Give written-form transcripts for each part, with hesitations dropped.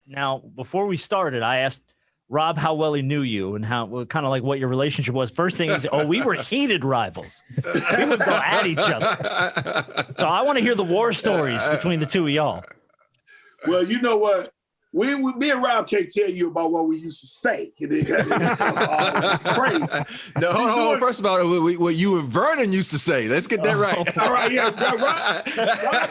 Now, before we started, I asked Rob how well he knew you and how kind of like what your relationship was. First thing he said, we were heated rivals. We would go at each other. So I want to hear the war stories between the two of y'all. Well, you know what? Me and Rob can't tell you about what we used to say. It's crazy. No, hold on. First of all, what you and Vernon used to say. Let's get that right. All right, yeah. Rob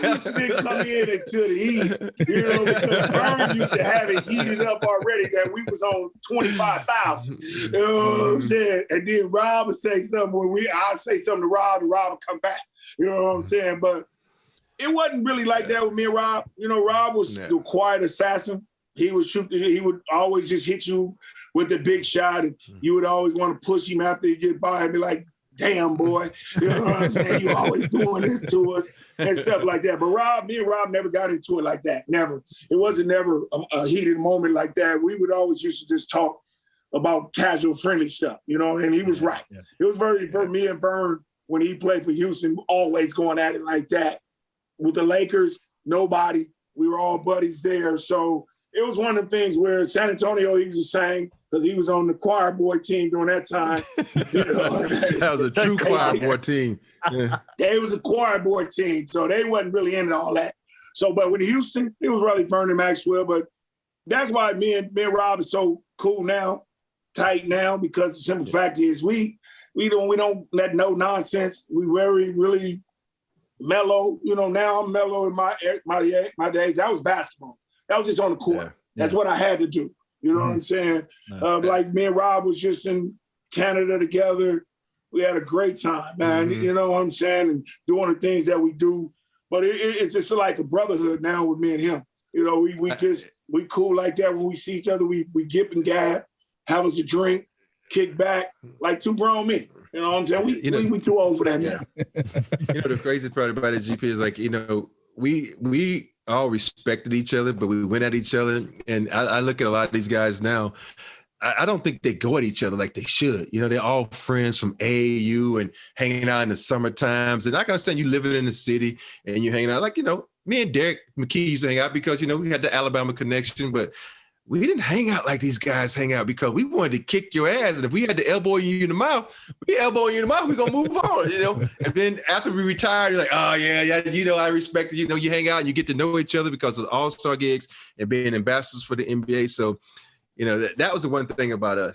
used to come in into the heat. You know, because Vernon used to have it heated up already that we was on 25,000. You know what I'm saying? And then Rob would say something I'd say something to Rob and Rob would come back. You know what I'm saying? But it wasn't really like that with me and Rob. You know, Rob was the quiet assassin. He would shoot. He would always just hit you with the big shot, and you would always want to push him after you get by and be like, "Damn, boy, you know what I'm saying? You always doing this to us and stuff like that." But me and Rob never got into it like that. Never. It wasn't never a heated moment like that. We would always used to just talk about casual, friendly stuff, you know. And he was right. Yeah. It was for me and Vern when he played for Houston, always going at it like that. With the Lakers, nobody. We were all buddies there, so. It was one of the things where San Antonio, he was just saying, because he was on the choir boy team during that time. You know? That was a true choir boy team. Yeah. They was a choir boy team, so they wasn't really into all that. So, but with Houston, it was really Vernon Maxwell. But that's why me and Rob is so cool now, tight now, because the simple fact is we don't let no nonsense. We really mellow. You know, now I'm mellow in my days. That was basketball. That was just on the court. Yeah. That's what I had to do. You know what I'm saying? Like me and Rob was just in Canada together. We had a great time, man. You know what I'm saying? And doing the things that we do. But it's just like a brotherhood now with me and him. You know, we cool like that. When we see each other, we gip and gab, have us a drink, kick back, like two grown men. You know what I'm saying? We too old for that now. You know, the crazy part about it, GP, is like, you know, we all respected each other, but we went at each other. And I look at a lot of these guys now, I don't think they go at each other like they should. You know, they're all friends from AAU and hanging out in the summer times. And I can understand you living in the city and you hanging out. Like, you know, me and Derek McKee used to hang out because, you know, we had the Alabama connection, but we didn't hang out like these guys hang out because we wanted to kick your ass. And if we had to elbow you in the mouth, we're going to move on, you know? And then after we retired, you're like, oh, yeah, you know, I respect it. You know, you hang out and you get to know each other because of the all-star gigs and being ambassadors for the NBA. So, you know, that was the one thing about us.